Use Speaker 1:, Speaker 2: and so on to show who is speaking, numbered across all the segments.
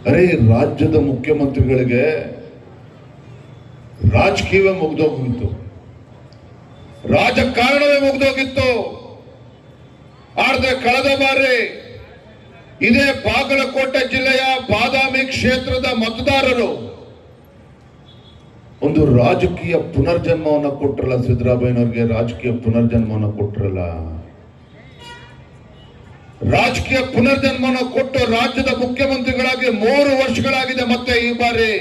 Speaker 1: ಅರೆ ರಾಜ್ಯದ ಮುಖ್ಯಮಂತ್ರಿಗಳಿಗೆ ರಾಜಕೀಯವೇ ಮುಗ್ದೋಗಿತ್ತು, ರಾಜಕಾರಣವೇ ಮುಗ್ದೋಗಿತ್ತು. ಆದರೆ ಕಳೆದ ಬಾರಿ ಇದೇ ಬಾಗಲಕೋಟೆ ಜಿಲ್ಲೆಯ ಬಾದಾಮಿ ಕ್ಷೇತ್ರದ ಮತದಾರರು ಒಂದು ರಾಜಕೀಯ ಪುನರ್ಜನ್ಮವನ್ನು ಕೊಟ್ಟರಲ್ಲ. ಸಿದ್ದರಾಮಯ್ಯನವರಿಗೆ ರಾಜಕೀಯ ಪುನರ್ಜನ್ಮವನ್ನು ಕೊಟ್ಟರಲ್ಲ. ರಾಜಕೀಯ ಪುನರ್ಜನ್ಮವನ್ನು ಕೊಟ್ಟು ರಾಜ್ಯದ ಮುಖ್ಯಮಂತ್ರಿಗಳಾಗಿ 3 ವರ್ಷಗಳಾಗಿದೆ. ಮತ್ತೆ ಈ ಬಾರಿ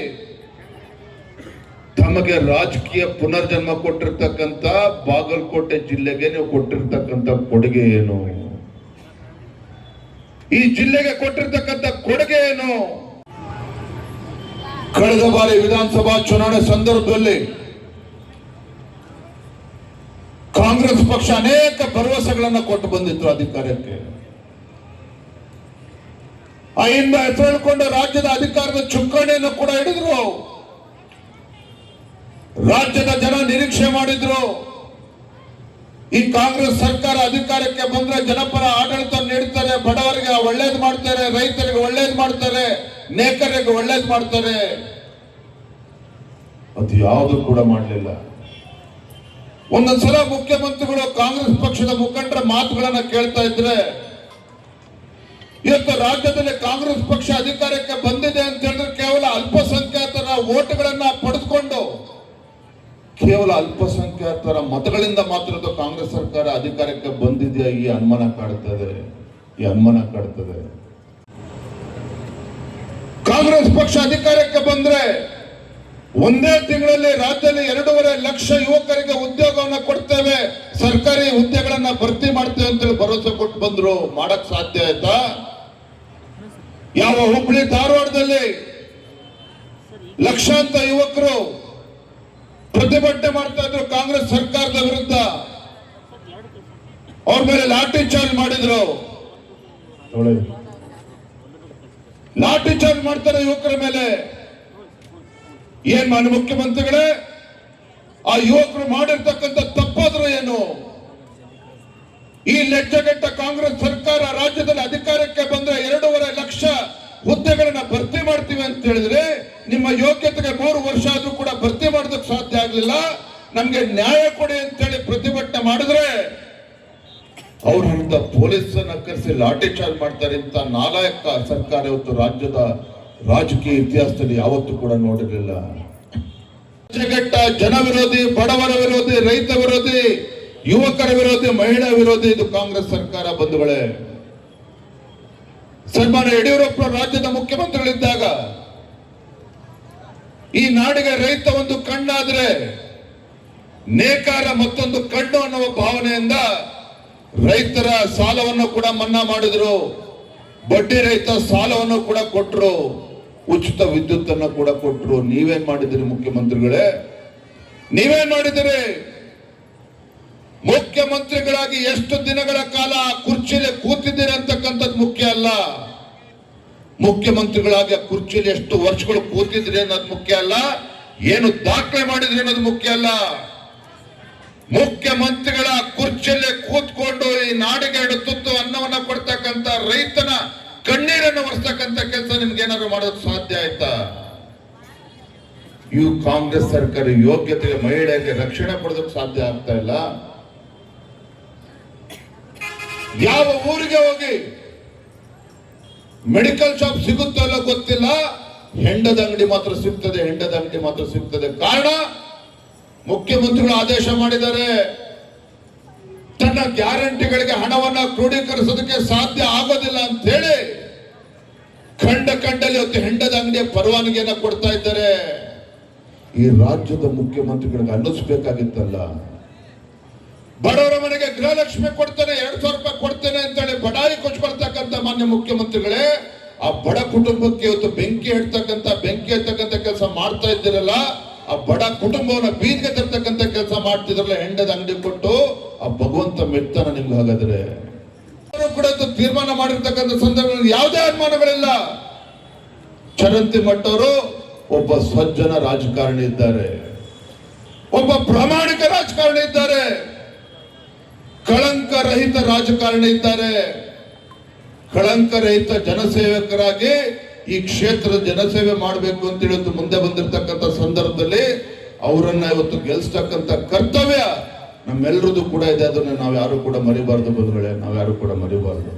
Speaker 1: ತಮಗೆ ರಾಜಕೀಯ ಪುನರ್ಜನ್ಮ ಕೊಟ್ಟಿರ್ತಕ್ಕಂಥ ಬಾಗಲಕೋಟೆ ಜಿಲ್ಲೆಗೆ ನೀವು ಕೊಟ್ಟಿರ್ತಕ್ಕಂಥ ಕೊಡುಗೆ ಏನು? ಈ ಜಿಲ್ಲೆಗೆ ಕೊಟ್ಟಿರ್ತಕ್ಕಂಥ ಕೊಡುಗೆ ಏನು? ಕಳೆದ ಬಾರಿ ವಿಧಾನಸಭಾ ಚುನಾವಣೆ ಸಂದರ್ಭದಲ್ಲಿ ಕಾಂಗ್ರೆಸ್ ಪಕ್ಷ ಅನೇಕ ಭರವಸೆಗಳನ್ನು ಕೊಟ್ಟು ಬಂದಿತ್ತು ಅಧಿಕಾರಕ್ಕೆ. ಅಹಿಂದ ಹೆಸರಿಕೊಂಡು ರಾಜ್ಯದ ಅಧಿಕಾರದ ಚುಕ್ಕಾಣಿಯನ್ನು ಕೂಡ ಹಿಡಿದ್ರು. ರಾಜ್ಯದ ಜನ ನಿರೀಕ್ಷೆ ಮಾಡಿದ್ರು, ಈ ಕಾಂಗ್ರೆಸ್ ಸರ್ಕಾರ ಅಧಿಕಾರಕ್ಕೆ ಬಂದ್ರೆ ಜನಪರ ಆಡಳಿತ ನೀಡ್ತಾರೆ, ಬಡವರಿಗೆ ಒಳ್ಳೇದು ಮಾಡ್ತಾರೆ, ರೈತರಿಗೆ ಒಳ್ಳೇದು ಮಾಡ್ತಾರೆ, ನೇಕಾರರಿಗೆ ಒಳ್ಳೇದು ಮಾಡ್ತಾರೆ. ಅದು ಯಾವುದು ಕೂಡ ಮಾಡಲಿಲ್ಲ. ಒಂದೊಂದ್ಸಲ ಮುಖ್ಯಮಂತ್ರಿಗಳು ಕಾಂಗ್ರೆಸ್ ಪಕ್ಷದ ಮುಖಂಡರ ಮಾತುಗಳನ್ನ ಕೇಳ್ತಾ ಇದ್ರೆ, ಇವತ್ತು ರಾಜ್ಯದಲ್ಲಿ ಕಾಂಗ್ರೆಸ್ ಪಕ್ಷ ಅಧಿಕಾರಕ್ಕೆ ಬಂದಿದೆ ಅಂತ ಹೇಳಿದ್ರೆ ಕೇವಲ ಅಲ್ಪಸಂಖ್ಯಾತರ ಓಟ್ಗಳನ್ನ ಪಡೆದುಕೊಂಡು ಕೇವಲ ಅಲ್ಪಸಂಖ್ಯಾತರ ಮತಗಳಿಂದ ಮಾತ್ರ ಕಾಂಗ್ರೆಸ್ ಸರ್ಕಾರ ಅಧಿಕಾರಕ್ಕೆ ಬಂದಿದೆಯಾ? ಈ ಅನುಮಾನ ಕಾಡ್ತದೆ. ಕಾಂಗ್ರೆಸ್ ಪಕ್ಷ ಅಧಿಕಾರಕ್ಕೆ ಬಂದ್ರೆ ಒಂದೇ ತಿಂಗಳಲ್ಲಿ ರಾಜ್ಯದಲ್ಲಿ 2.5 ಲಕ್ಷ ಯುವಕರಿಗೆ ಉದ್ಯೋಗವನ್ನ ಕೊಡ್ತೇವೆ, ಸರ್ಕಾರಿ ಹುದ್ದೆಗಳನ್ನ ಭರ್ತಿ ಮಾಡ್ತೇವೆ ಅಂತೇಳಿ ಭರವಸೆ ಕೊಟ್ಟು ಬಂದ್ರು. ಮಾಡಕ್ ಸಾಧ್ಯ ಆಯ್ತಾ? ಯಾವ ಹುಬ್ಬಳ್ಳಿ ಧಾರವಾಡದಲ್ಲಿ ಲಕ್ಷಾಂತರ ಯುವಕರು ಪ್ರತಿಭಟನೆ ಮಾಡ್ತಾ ಇದ್ರು ಕಾಂಗ್ರೆಸ್ ಸರ್ಕಾರದ ವಿರುದ್ಧ. ಅವ್ರ ಮೇಲೆ ಲಾಠಿ ಚಾರ್ಜ್ ಮಾಡಿದ್ರು. ಲಾಠಿ ಚಾರ್ಜ್ ಮಾಡ್ತಾರೆ ಯುವಕರ ಮೇಲೆ. ಏನ್ ಮಾನ್ಯ ಮುಖ್ಯಮಂತ್ರಿಗಳೇ, ಆ ಯುವಕರು ಮಾಡಿರ್ತಕ್ಕಂಥ ತಪ್ಪಾದ್ರೂ ಏನು? ಈ ಲಜ್ಜೆಗೆಟ್ಟ ಕಾಂಗ್ರೆಸ್ ಸರ್ಕಾರ ರಾಜ್ಯದಲ್ಲಿ ಅಧಿಕಾರಕ್ಕೆ ಬಂದ್ರೆ 2.5 ಲಕ್ಷ ಹುದ್ದೆಗಳನ್ನ ಭರ್ತಿ ಮಾಡ್ತೀವಿ ಅಂತ ಹೇಳಿದ್ರೆ, ನಿಮ್ಮ ಯೋಗ್ಯತೆಗೆ 3 ವರ್ಷ ಆದ್ರೂ ಕೂಡ ಭರ್ತಿ ಮಾಡೋದಕ್ಕೆ ಸಾಧ್ಯ ಆಗ್ಲಿಲ್ಲ. ನಮ್ಗೆ ನ್ಯಾಯ ಕೊಡಿ ಅಂತ ಹೇಳಿ ಪ್ರತಿಭಟನೆ ಮಾಡಿದ್ರೆ ಅವ್ರ ವಿರುದ್ಧ ಪೊಲೀಸನ್ನ ಕರೆಸಿ ಲಾಠಿ ಚಾರ್ಜ್ ಮಾಡ್ತಾರೆ. ಇಂತ ನಾಲಾಯಕ ಸರ್ಕಾರ ಇವತ್ತು ರಾಜ್ಯದ ರಾಜಕೀಯ ಇತಿಹಾಸದಲ್ಲಿ ಯಾವತ್ತೂ ಕೂಡ ನೋಡಿರಲಿಲ್ಲ. ಲಜ್ಜೆಗೆಟ್ಟ ಜನ ವಿರೋಧಿ, ಬಡವರ ವಿರೋಧಿ, ರೈತ ವಿರೋಧಿ, ಯುವಕರ ವಿರೋಧಿ, ಮಹಿಳಾ ವಿರೋಧಿ ಇದು ಕಾಂಗ್ರೆಸ್ ಸರ್ಕಾರ. ಬಂಧುಗಳೇ, ಸನ್ಮಾನ್ಯ ಯಡಿಯೂರಪ್ಪ ರಾಜ್ಯದ ಮುಖ್ಯಮಂತ್ರಿಗಳಿದ್ದಾಗ ಈ ನಾಡಿಗೆ ರೈತ ಒಂದು ಕಣ್ಣಾದ್ರೆ ನೇಕಾರ ಮತ್ತೊಂದು ಕಣ್ಣು ಅನ್ನುವ ಭಾವನೆಯಿಂದ ರೈತರ ಸಾಲವನ್ನು ಕೂಡ ಮನ್ನಾ ಮಾಡಿದ್ರು, ಬಡ್ಡಿ ರಹಿತ ಸಾಲವನ್ನು ಕೂಡ ಕೊಟ್ಟರು, ಉಚಿತ ವಿದ್ಯುತ್ ಅನ್ನು ಕೂಡ ಕೊಟ್ಟರು. ನೀವೇನ್ ಮಾಡಿದಿರಿ ಮುಖ್ಯಮಂತ್ರಿಗಳೇ? ನೀವೇನ್ ಮಾಡಿದಿರಿ? ಮುಖ್ಯಮಂತ್ರಿಗಳಾಗಿ ಎಷ್ಟು ದಿನಗಳ ಕಾಲ ಕುರ್ಚಿಯಲ್ಲಿ ಕೂತಿದ್ದೀರಿ ಅಂತಕ್ಕಂಥದ್ದು ಮುಖ್ಯ ಅಲ್ಲ. ಮುಖ್ಯಮಂತ್ರಿಗಳಾಗಿ ಕುರ್ಚಿಯಲ್ಲಿ ಎಷ್ಟು ವರ್ಷಗಳು ಕೂತಿದ್ರಿ ಅನ್ನೋದು ಮುಖ್ಯ ಅಲ್ಲ. ಏನು ದಾಖಲೆ ಮಾಡಿದ್ರಿ ಅನ್ನೋದು ಮುಖ್ಯ ಅಲ್ಲ. ಮುಖ್ಯಮಂತ್ರಿಗಳ ಕುರ್ಚಿಯಲ್ಲಿ ಕೂತ್ಕೊಂಡು ಈ ನಾಡಿಗೆ 2 ತುತ್ತು ಅನ್ನವನ್ನ ಕೊಡ್ತಕ್ಕಂಥ ರೈತನ ಕಣ್ಣೀರನ್ನು ಒರೆಸ್ತಕ್ಕಂಥ ಕೆಲಸ ನಿಮ್ಗೆ ಏನಾದ್ರು ಮಾಡೋದು ಸಾಧ್ಯ ಆಯ್ತಾ? ಇವು ಕಾಂಗ್ರೆಸ್ ಸರ್ಕಾರ ಯೋಗ್ಯತೆಗೆ ಮಹಿಳೆಯರಿಗೆ ರಕ್ಷಣೆ ಕೊಡೋದಕ್ಕೆ ಸಾಧ್ಯ ಆಗ್ತಾ ಇಲ್ಲ. ಯಾವ ಊರಿಗೆ ಹೋಗಿ ಮೆಡಿಕಲ್ ಶಾಪ್ ಸಿಗುತ್ತಲ್ಲ ಗೊತ್ತಿಲ್ಲ, ಹೆಂಡದ ಅಂಗಡಿ ಮಾತ್ರ ಸಿಗ್ತದೆ. ಕಾರಣ ಮುಖ್ಯಮಂತ್ರಿಗಳು ಆದೇಶ ಮಾಡಿದ್ದಾರೆ, ತನ್ನ ಗ್ಯಾರಂಟಿಗಳಿಗೆ ಹಣವನ್ನ ಕ್ರೋಢೀಕರಿಸೋದಕ್ಕೆ ಸಾಧ್ಯ ಆಗೋದಿಲ್ಲ ಅಂತ ಹೇಳಿ ಕಂಡಲ್ಲಿ ಇವತ್ತು ಹೆಂಡದ ಅಂಗಡಿಯ ಪರವಾನಗಿಯನ್ನ ಕೊಡ್ತಾ ಇದ್ದಾರೆ. ಈ ರಾಜ್ಯದ ಮುಖ್ಯಮಂತ್ರಿಗಳಿಗೆ ಅನ್ನಿಸ್ಬೇಕಾಗಿತ್ತಲ್ಲ, ಬಡವರ ಮನೆಗೆ ಗೃಹಲಕ್ಷ್ಮಿ ಕೊಡ್ತೇನೆ, 2,000 ರೂಪಾಯಿ ಕೊಡ್ತೇನೆ ಅಂತ ಹೇಳಿ ಬಡಾಯಿ ಕೊಚ್ಕೊಳ್ತಕ್ಕಂಥ ಮಾನ್ಯ ಮುಖ್ಯಮಂತ್ರಿಗಳೇ, ಆ ಬಡ ಕುಟುಂಬಕ್ಕೆ ಇವತ್ತು ಬೆಂಕಿ ಹಚ್ಚತಕ್ಕಂಥ ಕೆಲಸ ಮಾಡ್ತಾ ಇದ್ದೀರಲ್ಲ. ಆ ಬಡ ಕುಟುಂಬವನ್ನ ಬೀದಿಗೆ ತರ್ತಕ್ಕಂಥ ಕೆಲಸ ಮಾಡ್ತಿದ್ರಲ್ಲ, ಹೆಂಡದ ಅಂಗಡಿ ಕೊಟ್ಟು. ಆ ಭಗವಂತ ಮೆಟ್ತಾನ ನಿಮ್ಗೆ? ಹಾಗಾದ್ರೆ ಕೂಡ ತೀರ್ಮಾನ ಮಾಡಿರ್ತಕ್ಕಂಥ ಸಂದರ್ಭದಲ್ಲಿ ಯಾವುದೇ ಅನುಮಾನಗಳಿಲ್ಲ. ಚರಂತಿ ಮಟ್ಟವರು ಒಬ್ಬ ಸಜ್ಜನ ರಾಜಕಾರಣಿ ಇದ್ದಾರೆ, ಒಬ್ಬ ಪ್ರಾಮಾಣಿಕ ರಾಜಕಾರಣಿ ಇದ್ದಾರೆ, ಕಳಂಕ ರಹಿತ ರಾಜಕಾರಣಿ ಇದ್ದಾರೆ. ಕಳಂಕ ರಹಿತ ಜನಸೇವಕರಾಗಿ ಈ ಕ್ಷೇತ್ರದ ಜನಸೇವೆ ಮಾಡಬೇಕು ಅಂತ ಇವತ್ತು ಮುಂದೆ ಬಂದಿರತಕ್ಕಂಥ ಸಂದರ್ಭದಲ್ಲಿ ಅವರನ್ನ ಇವತ್ತು ಗೆಲ್ಸ್ತಕ್ಕಂಥ ಕರ್ತವ್ಯ ನಮ್ಮೆಲ್ಲರದು ಕೂಡ ಇದೆ. ಅದನ್ನ ನಾವು ಯಾರು ಕೂಡ ಮರಿಬಾರ್ದು ಬಂಧುಗಳೇ, ನಾವು ಯಾರು ಕೂಡ ಮರಿಬಾರ್ದು.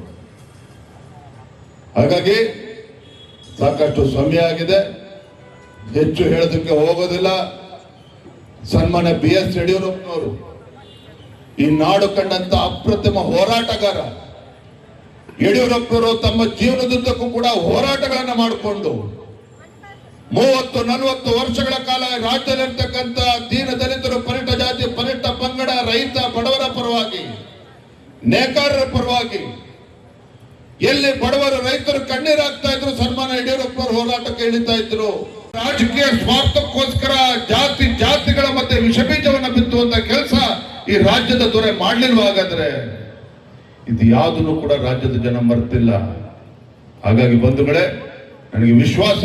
Speaker 1: ಹಾಗಾಗಿ ಸಾಕಷ್ಟು ಸಮಯ ಆಗಿದೆ, ಹೆಚ್ಚು ಹೇಳೋದಕ್ಕೆ ಹೋಗೋದಿಲ್ಲ. ಸನ್ಮಾನ್ಯ BS ಯಡಿಯೂರಪ್ಪನವರು ಈ ನಾಡು ಕಂಡಂತ ಅಪ್ರತಿಮ ಹೋರಾಟಗಾರ. ಯಡಿಯೂರಪ್ಪನವರು ತಮ್ಮ ಜೀವನದುದ್ದಕ್ಕೂ ಕೂಡ ಹೋರಾಟಗಳನ್ನ ಮಾಡಿಕೊಂಡು 30-40 ವರ್ಷಗಳ ಕಾಲ ರಾಜ್ಯದಲ್ಲಿರ್ತಕ್ಕಂಥ ದೀನ ದಲಿತರು, ಪರಿಟ ಜಾತಿ, ಪರಿಟ ಪಂಗಡ, ರೈತ ಬಡವರ ಪರವಾಗಿ, ನೇಕಾರರ ಪರವಾಗಿ, ಎಲ್ಲಿ ಬಡವರು ರೈತರು ಕಣ್ಣೀರಾಗ್ತಾ ಇದ್ರು ಸನ್ಮಾನ್ಯ ಯಡಿಯೂರಪ್ಪನವರು ಹೋರಾಟಕ್ಕೆ ಇಳಿತಾ ಇದ್ರು. ರಾಜಕೀಯ ಸ್ವಾರ್ಥಕ್ಕೋಸ್ಕರ ಜಾತಿಗಳ ಮತ್ತೆ ವಿಷಬೀಜವನ್ನ ಬಿತ್ತುವಂತ ಕೆಲಸ ಈ ರಾಜ್ಯದ ದೊರೆ ಮಾಡ್ಲಿಲ್ವಾಗಾದ್ರೆ ಇದು ಯಾವುದನ್ನು ಕೂಡ ರಾಜ್ಯದ ಜನ ಮರ್ತಿಲ್ಲ. ಹಾಗಾಗಿ ಬಂಧುಗಳೇ, ನನಗೆ ವಿಶ್ವಾಸ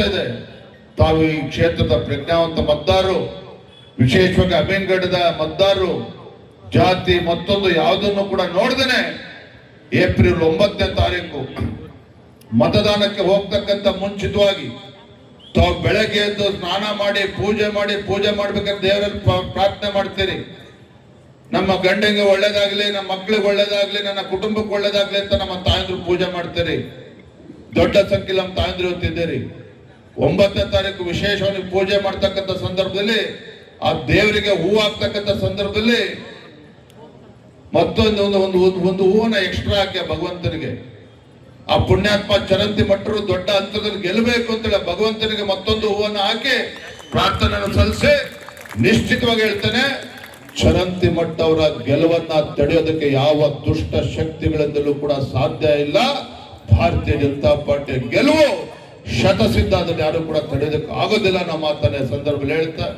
Speaker 1: ಇದೆ ತಾವು ಈ ಕ್ಷೇತ್ರದ ಪ್ರಜ್ಞಾವಂತ ಮತದಾರರು, ವಿಶೇಷವಾಗಿ ಅಮೀನ್ಗಢದ ಮತದಾರರು ಜಾತಿ ಮತ್ತೊಂದು ಯಾವುದನ್ನು ಕೂಡ ನೋಡ್ದೇನೆ ಏಪ್ರಿಲ್ 9ನೇ ತಾರೀಕು ಮತದಾನಕ್ಕೆ ಹೋಗ್ತಕ್ಕಂಥ ಮುಂಚಿತವಾಗಿ ತಾವು ಬೆಳಗ್ಗೆ ಎದ್ದು ಸ್ನಾನ ಮಾಡಿ ಪೂಜೆ ಮಾಡ್ಬೇಕಾದ್ರೆ ದೇವರಲ್ಲಿ ಪ್ರಾರ್ಥನೆ ಮಾಡ್ತೀರಿ. ನಮ್ಮ ಗಂಡಂಗೆ ಒಳ್ಳೇದಾಗ್ಲಿ, ನಮ್ಮ ಮಕ್ಳಿಗೆ ಒಳ್ಳೇದಾಗ್ಲಿ, ನನ್ನ ಕುಟುಂಬಕ್ಕೆ ಒಳ್ಳೇದಾಗ್ಲಿ ಅಂತ ನಮ್ಮ ತಾಯಂದ್ರು ಪೂಜೆ ಮಾಡ್ತೀರಿ. ದೊಡ್ಡ ಸಂಖ್ಯೆಯಲ್ಲಿ ನಮ್ಮ ತಾಯಂದ್ರು ಹೊತ್ತಿದ್ದೀರಿ. 9ನೇ ತಾರೀಕು ವಿಶೇಷವಾಗಿ ಪೂಜೆ ಮಾಡ್ತಕ್ಕಂಥ ಸಂದರ್ಭದಲ್ಲಿ, ಆ ದೇವರಿಗೆ ಹೂವು ಹಾಕ್ತಕ್ಕಂಥ ಸಂದರ್ಭದಲ್ಲಿ ಮತ್ತೊಂದು ಒಂದು ಹೂವನ್ನ ಎಕ್ಸ್ಟ್ರಾ ಹಾಕಿ ಭಗವಂತನಿಗೆ, ಆ ಪುಣ್ಯಾತ್ಮ ಚರಂತಿ ಮಟ್ಟರು ದೊಡ್ಡ ಹಂತದಲ್ಲಿ ಗೆಲ್ಲಬೇಕು ಅಂತೇಳಿ ಭಗವಂತನಿಗೆ ಮತ್ತೊಂದು ಹೂವನ್ನ ಹಾಕಿ ಪ್ರಾರ್ಥನೆಯನ್ನು ಸಲ್ಲಿಸಿ ನಿಶ್ಚಿತವಾಗಿ ಹೇಳ್ತೇನೆ, ಚರಂತಿ ಮಟ್ಟ ಅವರ ಗೆಲುವನ್ನ ತಡೆಯೋದಕ್ಕೆ ಯಾವ ದುಷ್ಟ ಶಕ್ತಿಗಳಿಂದಲೂ ಕೂಡ ಸಾಧ್ಯ ಇಲ್ಲ. ಭಾರತೀಯ ಜನತಾ ಪಾರ್ಟಿ ಗೆಲುವು ಶತಸಿದ್ಧ, ಅದನ್ನು ಯಾರು ಕೂಡ ತಡೆಯೋದಕ್ಕೆ ಆಗೋದಿಲ್ಲ ನಮ್ಮ ಮಾತನ್ನ ಸಂದರ್ಭದಲ್ಲಿ ಹೇಳ್ತಾ